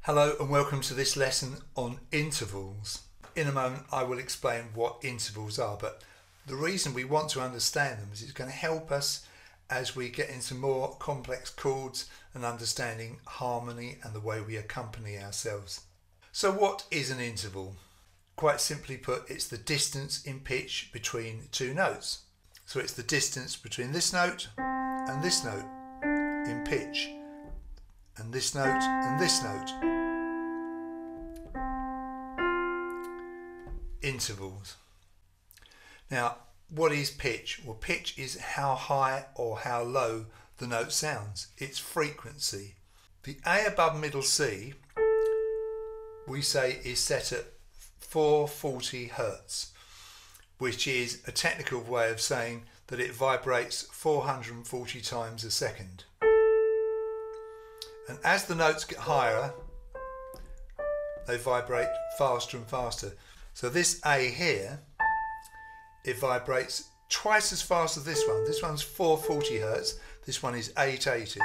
Hello and welcome to this lesson on intervals. In a moment I will explain what intervals are, but the reason we want to understand them is it's going to help us as we get into more complex chords and understanding harmony and the way we accompany ourselves. So what is an interval? Quite simply put, it's the distance in pitch between two notes. So it's the distance between this note and this note in pitch, and this note and this note. Intervals. Now, what is pitch? Well, pitch is how high or how low the note sounds. It's frequency. The A above middle C, we say, is set at 440 Hertz, which is a technical way of saying that it vibrates 440 times a second. And as the notes get higher, they vibrate faster and faster. So this A here, it vibrates twice as fast as this one. This one's 440 Hertz, this one is 880.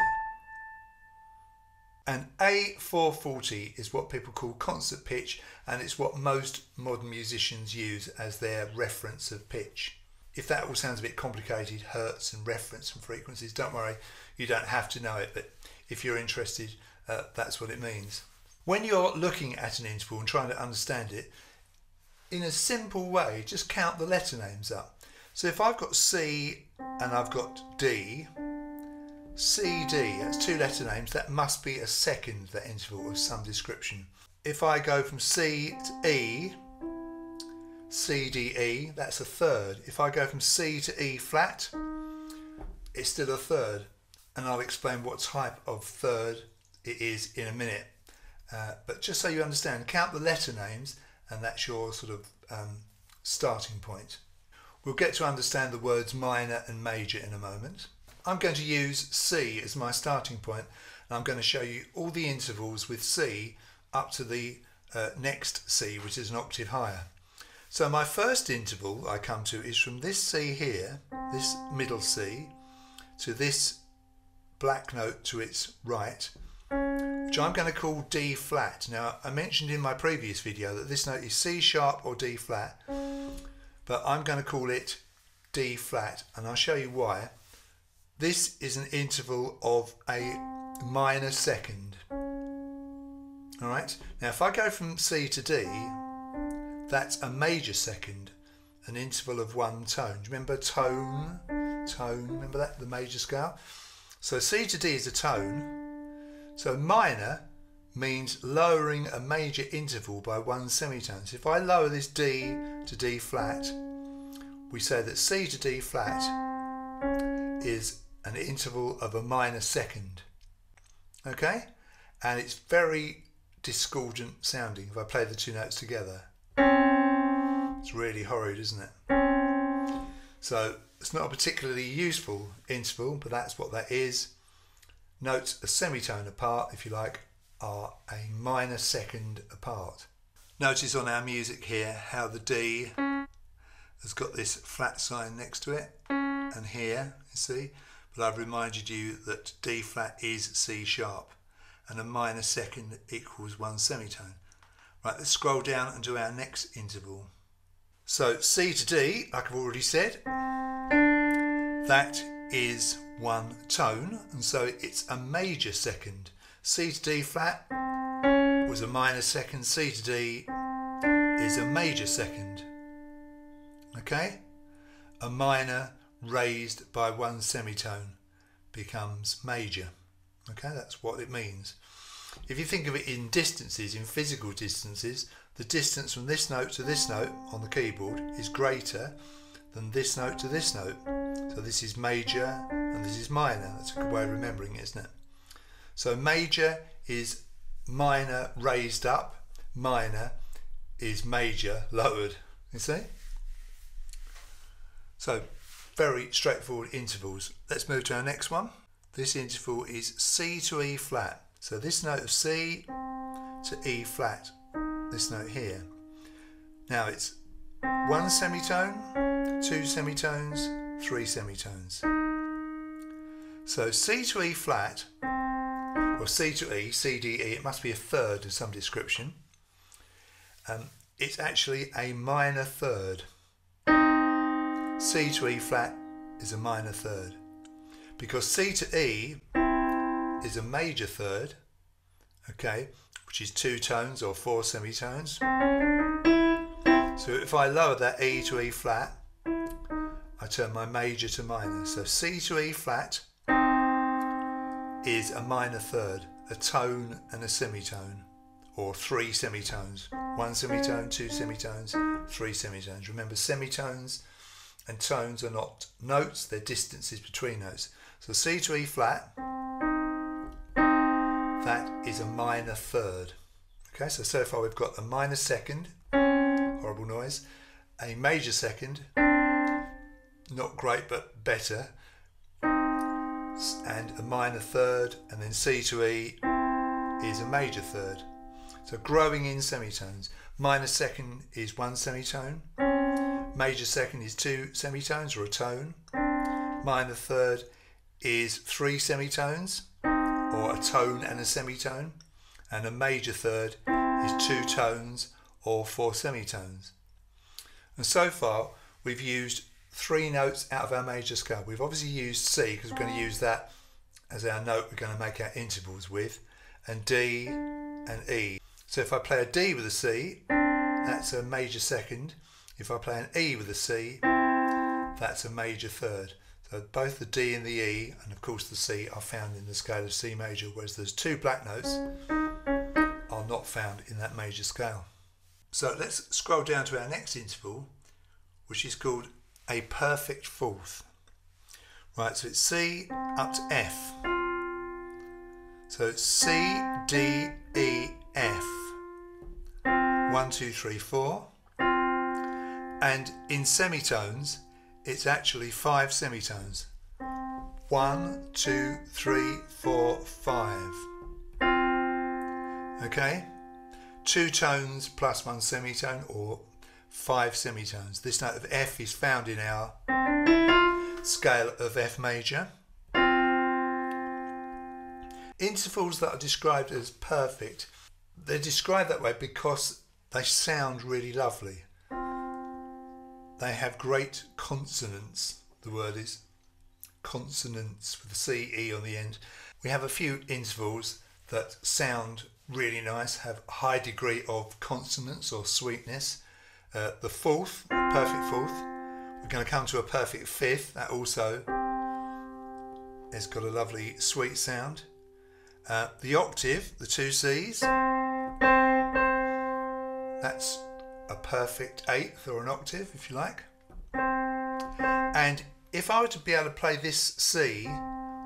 And A440 is what people call concert pitch, and it's what most modern musicians use as their reference of pitch. If that all sounds a bit complicated, hertz and reference and frequencies, don't worry, you don't have to know it, but if you're interested, that's what it means. When you're looking at an interval and trying to understand it, in a simple way, just count the letter names up. So if I've got C and I've got D, C, D, that's two letter names, that must be a second, that interval of some description. If I go from C to E, C, D, E, that's a third. If I go from C to E flat, it's still a third. And I'll explain what type of third it is in a minute. But just so you understand, count the letter names, and that's your sort of starting point. We'll get to understand the words minor and major in a moment. I'm going to use C as my starting point, and I'm going to show you all the intervals with C up to the next C, which is an octave higher. So my first interval I come to is from this C here, this middle C, to this black note to its right, which I'm going to call D flat. Now, I mentioned in my previous video that this note is C sharp or D flat, but I'm going to call it D flat, and I'll show you why. This is an interval of a minor second. All right. Now, if I go from C to D, that's a major second, an interval of one tone. Remember tone, remember that, the major scale? So C to D is a tone. So minor means lowering a major interval by one semitone. So if I lower this D to D flat, we say that C to D flat is an interval of a minor second. Okay? And it's very discordant sounding if I play the two notes together. It's really horrid, isn't it? So it's not a particularly useful interval, but that's what that is. Notes a semitone apart, if you like, are a minor second apart. Notice on our music here how the D has got this flat sign next to it, and here, you see, but I've reminded you that D flat is C sharp, and a minor second equals one semitone. Right, let's scroll down and do our next interval. So C to D, like I've already said, that is one tone, and so it's a major second. C to D flat was a minor second, C to D is a major second. Okay? A minor raised by one semitone becomes major. Okay, that's what it means. If you think of it in distances, in physical distances, the distance from this note to this note on the keyboard is greater than this note to this note. So this is major and this is minor. That's a good way of remembering it, isn't it? So major is minor raised up, minor is major lowered. You see? So very straightforward intervals. Let's move to our next one. This interval is C to E flat. So this note of C to E flat, this note here. Now it's one semitone, two semitones, three semitones. So C to E flat Well, C to E, C, D, E, it must be a third of some description. It's actually a minor third. C to E flat is a minor third, because C to E is a major third, okay, which is 2 tones or 4 semitones. So if I lower that E to E flat, I turn my major to minor. So C to E flat is a minor third, a tone and a semitone, or 3 semitones. 1 semitone, 2 semitones, 3 semitones. Remember, semitones and tones are not notes, they're distances between notes. So C to E flat, that is a minor third. Okay, so far we've got a minor second, horrible noise, a major second, not great but better, and a minor third, and then C to E is a major third. So growing in semitones. Minor second is 1 semitone, major second is 2 semitones or a tone, minor third is 3 semitones or a tone and a semitone, and a major third is 2 tones or 4 semitones. And so far we've used 3 notes out of our major scale. We've obviously used C because we're going to use that as our note we're going to make our intervals with, and D and E. So if I play a D with a C, that's a major second. If I play an E with a C, that's a major third. So both the D and the E, and of course the C, are found in the scale of C major, whereas those 2 black notes are not found in that major scale. So let's scroll down to our next interval, which is called a perfect fourth. Right, so it's C up to F. So it's C, D, E, F. 1, 2, 3, 4. And in semitones, it's actually 5 semitones. 1, 2, 3, 4, 5. Okay? 2 tones plus 1 semitone, or 5 semitones. This note of F is found in our scale of F major. Intervals that are described as perfect, they're described that way because they sound really lovely. They have great consonants, the word is consonants with the C, E on the end. We have a few intervals that sound really nice, have a high degree of consonance or sweetness. The fourth, perfect fourth, we're going to come to a perfect fifth, that also has got a lovely sweet sound. The octave, the 2 C's, that's a perfect eighth or an octave if you like. And if I were to be able to play this C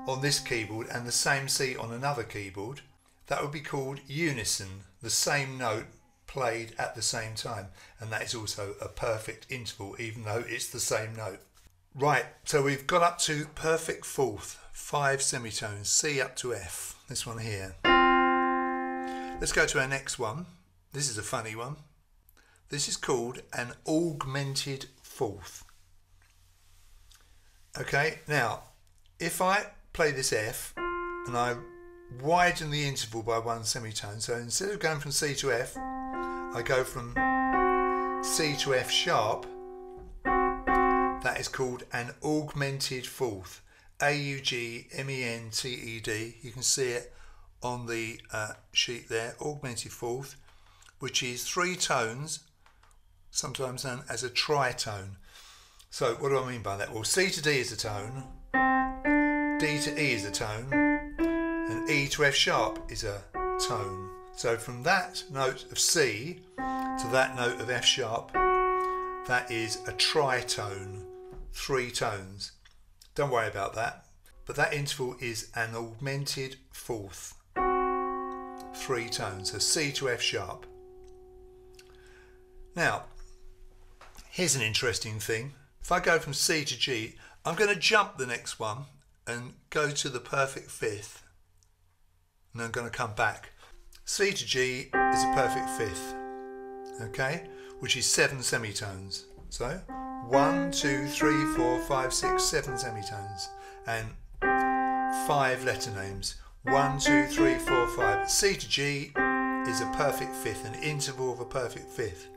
on this keyboard and the same C on another keyboard, that would be called unison, the same note played at the same time, and that is also a perfect interval even though it's the same note. Right, so we've got up to perfect fourth, 5 semitones, C up to F, this one here. Let's go to our next one. This is a funny one. This is called an augmented fourth. Okay, now if I play this F and I widen the interval by 1 semitone, so instead of going from C to F, I go from C to F sharp, that is called an augmented fourth. A-U-G-M-E-N-T-E-D. You can see it on the sheet there, augmented fourth, which is 3 tones, sometimes known as a tritone. So what do I mean by that? Well, C to D is a tone, D to E is a tone, and E to F sharp is a tone. So from that note of C to that note of F sharp, that is a tritone, 3 tones. Don't worry about that, but that interval is an augmented fourth, 3 tones, so C to F sharp. Now, here's an interesting thing. If I go from C to G, I'm going to jump the next one and go to the perfect fifth, and I'm going to come back. C to G is a perfect fifth, okay, which is 7 semitones. So 1, 2, 3, 4, 5, 6, 7 semitones, and 5 letter names. 1, 2, 3, 4, 5. C to G is a perfect fifth, an interval of a perfect fifth.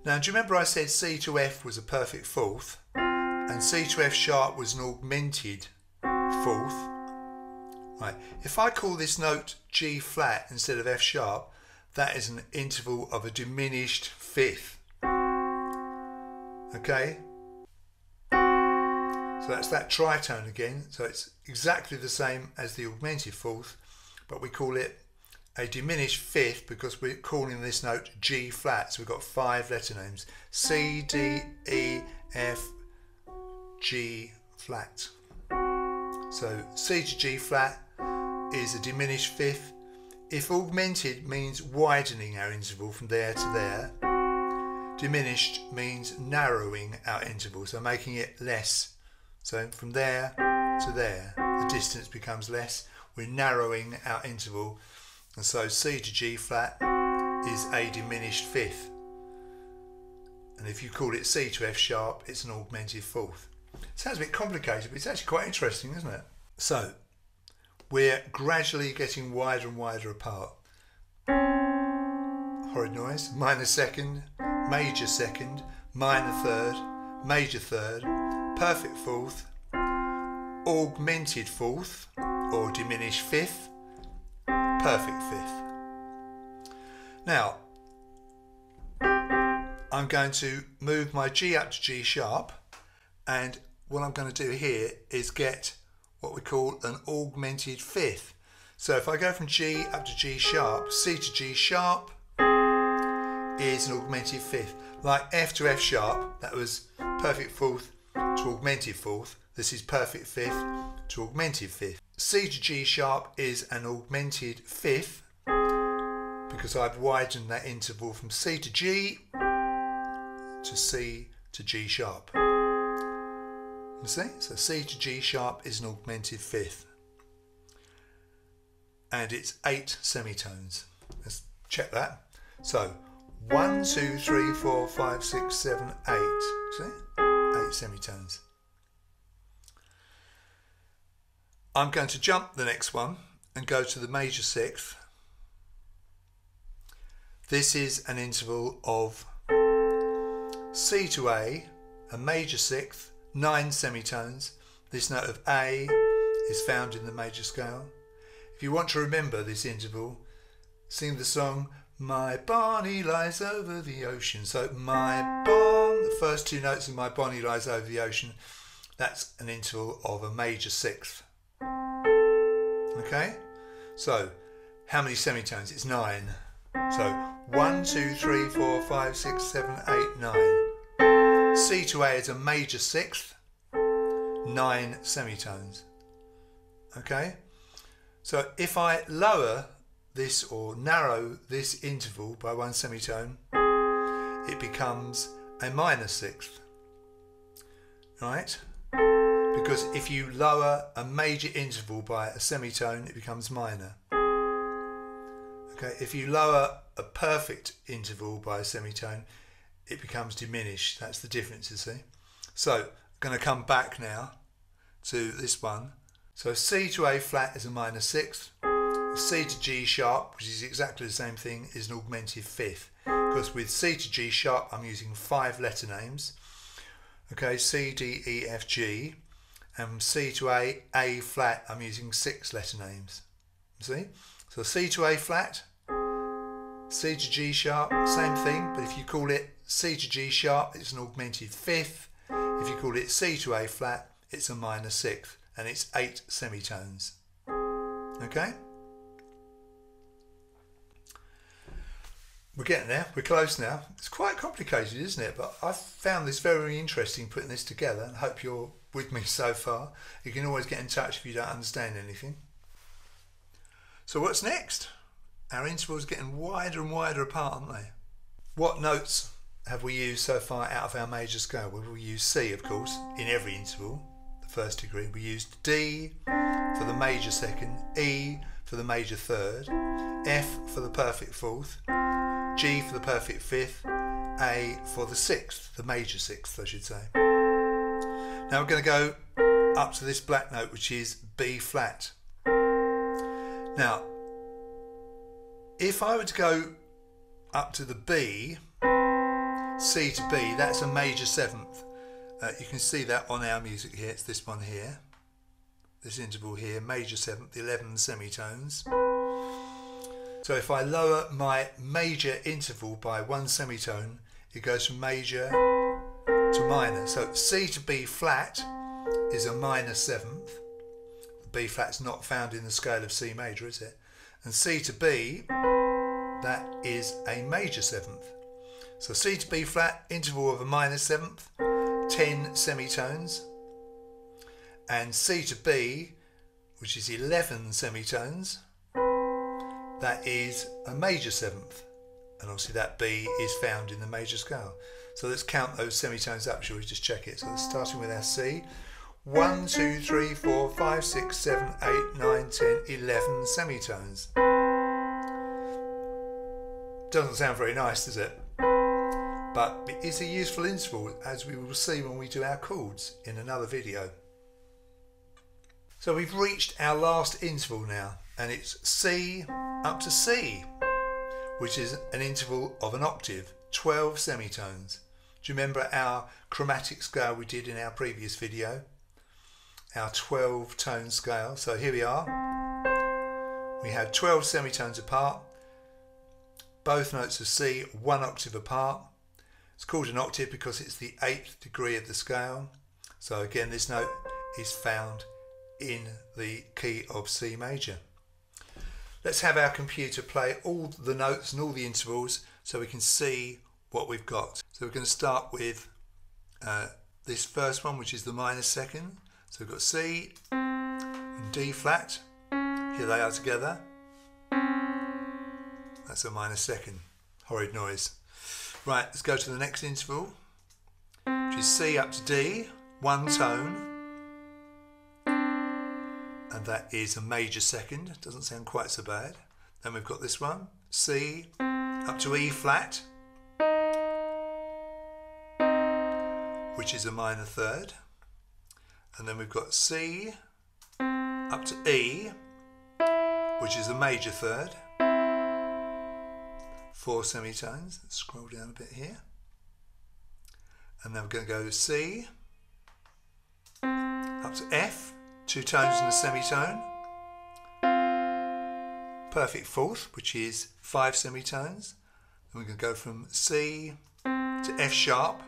Now, do you remember I said C to F was a perfect fourth and C to F sharp was an augmented fourth? Right. If I call this note G flat instead of F sharp, that is an interval of a diminished fifth. Okay? So that's that tritone again. So it's exactly the same as the augmented fourth, but we call it a diminished fifth because we're calling this note G flat. So we've got 5 letter names: C, D, E, F, G flat. So C to G flat is a diminished fifth. If augmented means widening our interval from there to there, diminished means narrowing our interval, so making it less. So from there to there, the distance becomes less. We're narrowing our interval, and so C to G flat is a diminished fifth. And if you call it C to F sharp, it's an augmented fourth. It sounds a bit complicated, but it's actually quite interesting, isn't it? So we're gradually getting wider and wider apart. Horrid noise. Minor second, major second, minor third, major third, perfect fourth, augmented fourth or diminished fifth, perfect fifth. Now, I'm going to move my G up to G sharp, and what I'm going to do here is get what we call an augmented fifth. So if I go from G up to G sharp, C to G sharp is an augmented fifth. Like F to F sharp, that was perfect fourth to augmented fourth. This is perfect fifth to augmented fifth. C to G sharp is an augmented fifth because I've widened that interval from C to G to C to G sharp. You see? So C to G sharp is an augmented fifth. And it's 8 semitones. Let's check that. So 1, 2, 3, 4, 5, 6, 7, 8. See? 8 semitones. I'm going to jump the next one and go to the major sixth. This is an interval of C to A major sixth, 9 semitones. This note of A is found in the major scale. If you want to remember this interval, sing the song My Bonnie Lies Over the Ocean. So my the first 2 notes of My Bonnie Lies Over the Ocean, that's an interval of a major sixth. Okay, so how many semitones? It's 9. So 1, 2, 3, 4, 5, 6, 7, 8, 9. C to A is a major sixth, 9 semitones. Okay, so if I lower this or narrow this interval by 1 semitone, it becomes a minor sixth, right? Because if you lower a major interval by a semitone, it becomes minor. Okay, if you lower a perfect interval by a semitone, it becomes diminished. That's the difference, you see. So I'm going to come back now to this one. So C to A flat is a minor sixth. C to G sharp, which is exactly the same thing, is an augmented fifth. Because with C to G sharp, I'm using 5 letter names. Okay, C, D, E, F, G. And C to A flat, I'm using 6 letter names. See? So C to A flat, C to G sharp, same thing, but if you call it C to G sharp, it's an augmented fifth. If you call it C to A flat, it's a minor sixth, and it's 8 semitones. Okay? We're getting there, we're close now. It's quite complicated, isn't it? But I've found this very interesting putting this together, and I hope you're with me so far. You can always get in touch if you don't understand anything. So what's next? Our intervals are getting wider and wider apart, aren't they? What notes have we used so far out of our major scale? Well, we used C, of course, in every interval, the first degree. We used D for the major second, E for the major third, F for the perfect fourth, G for the perfect fifth, A for the sixth, the major sixth, I should say. Now we're going to go up to this black note, which is B flat. Now, if I were to go up to the B, C to B, that's a major seventh. You can see that on our music here. It's this one here, this interval here, major seventh, 11 semitones. So if I lower my major interval by one semitone, it goes from major to minor. So C to B flat is a minor seventh. B flat's not found in the scale of C major, is it? And C to B, that is a major seventh. So C to B flat, interval of a minor seventh, 10 semitones. And C to B, which is 11 semitones, that is a major seventh. And obviously that B is found in the major scale. So let's count those semitones up, shall we just check it? So let's starting with our C. 1, 2, 3, 4, 5, 6, 7, 8, 9, 10, 11 semitones. Doesn't sound very nice, does it? But it is a useful interval, as we will see when we do our chords in another video. So we've reached our last interval now, and it's C up to C, which is an interval of an octave, 12 semitones. Do you remember our chromatic scale we did in our previous video? Our 12 tone scale. So here we are. We have 12 semitones apart. Both notes of C, one octave apart. It's called an octave because it's the 8th degree of the scale. So again, this note is found in the key of C major. Let's have our computer play all the notes and all the intervals so we can see what we've got. So we're going to start with this first one, which is the minor second. So we've got C and D flat. Here they are together. That's a minor second. Horrid noise. Right, let's go to the next interval, which is C up to D, one tone. And that is a major second. Doesn't sound quite so bad. Then we've got this one, C up to E flat, which is a minor third. And then we've got C up to E, which is a major third. 4 semitones. Let's scroll down a bit here. And then we're going to go C up to F, 2 tones and a semitone. Perfect fourth, which is 5 semitones. Then we're going to go from C to F sharp,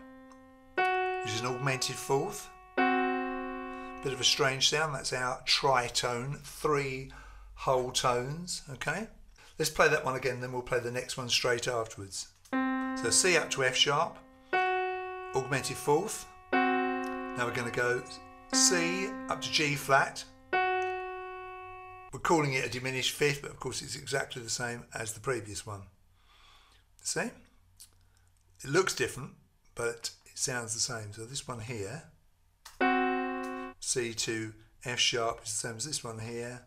which is an augmented fourth. Bit of a strange sound. That's our tritone, 3 whole tones. Okay, let's play that one again, then we'll play the next one straight afterwards. So C up to F sharp, augmented fourth. Now we're going to go C up to G flat. We're calling it a diminished fifth, but of course it's exactly the same as the previous one. See? It looks different, but it sounds the same. So this one here, C to F sharp, is the same as this one here,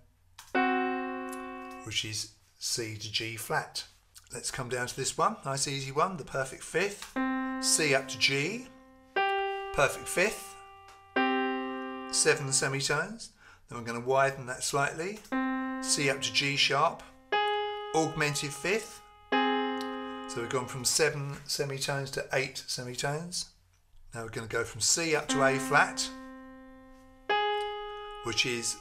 which is C to G flat. Let's come down to this one, nice easy one, the perfect fifth. C up to G, perfect fifth, 7 semitones. Then we're going to widen that slightly. C up to G sharp, augmented fifth. So we've gone from 7 semitones to 8 semitones. Now we're going to go from C up to A flat, which is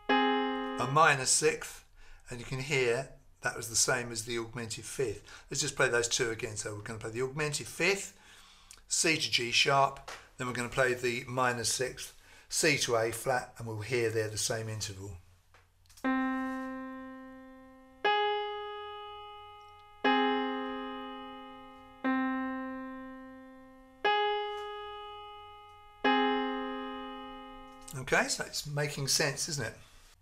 a minor sixth, and you can hear that was the same as the augmented fifth. Let's just play those two again. So we're going to play the augmented fifth, C to G sharp, then we're going to play the minor sixth, C to A flat, and we'll hear there the same interval. Okay, so it's making sense, isn't it?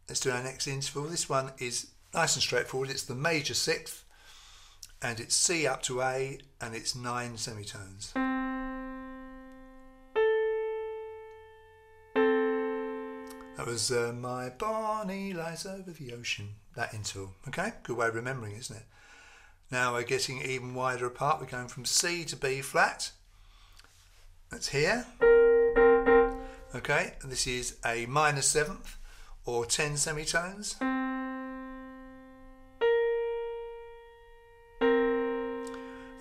Let's do our next interval. This one is nice and straightforward. It's the major sixth, and it's C up to A, and it's 9 semitones. That was My Bonnie Lies Over the Ocean, that interval. Okay, good way of remembering, isn't it? Now we're getting even wider apart. We're going from C to B flat. That's here. Okay, and this is a minor seventh, or 10 semitones.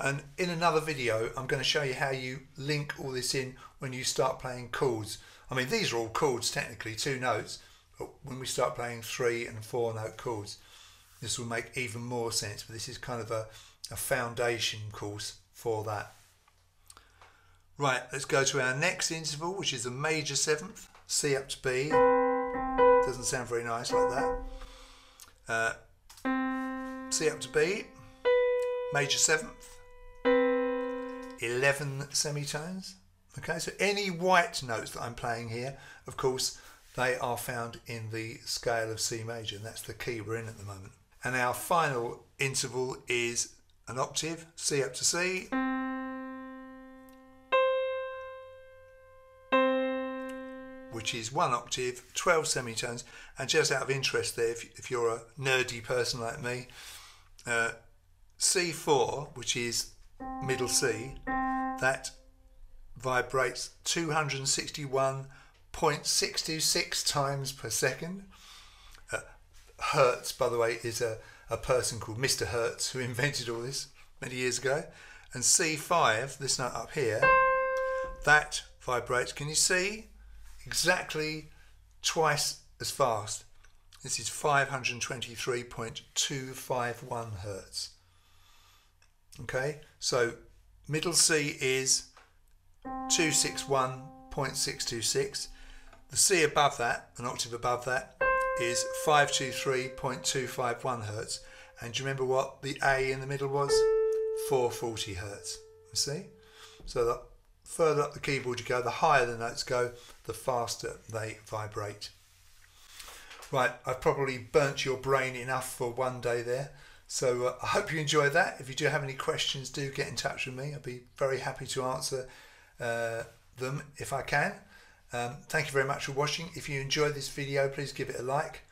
And in another video I'm going to show you how you link all this in when you start playing chords. I mean, these are all chords technically, 2 notes, but when we start playing 3 and 4 note chords, this will make even more sense. But this is kind of a foundation course for that. Right, let's go to our next interval, which is a major 7th, C up to B. Doesn't sound very nice like that. C up to B, major 7th, 11 semitones. Okay, so any white notes that I'm playing here, of course, they are found in the scale of C major, and that's the key we're in at the moment. And our final interval is an octave, C up to C, which is 1 octave, 12 semitones. And just out of interest there, if you're a nerdy person like me, C4, which is middle C, that vibrates 261.626 times per second. Hertz, by the way, is a person called Mr. Hertz who invented all this many years ago. And C5, this note up here, that vibrates, can you see, exactly twice as fast. This is 523.251 Hertz. Okay, so middle C is 261.626. The C above that, an octave above that, is 523.251 Hertz. And do you remember what the A in the middle was? 440 Hertz. You see? So the further up the keyboard you go, the higher the notes go, the faster they vibrate. Right, I've probably burnt your brain enough for one day there. So I hope you enjoyed that. If you do have any questions, do get in touch with me. I'll be very happy to answer them if I can. Thank you very much for watching. If you enjoyed this video, please give it a like.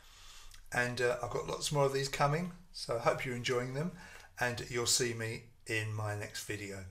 And I've got lots more of these coming, so I hope you're enjoying them. And you'll see me in my next video.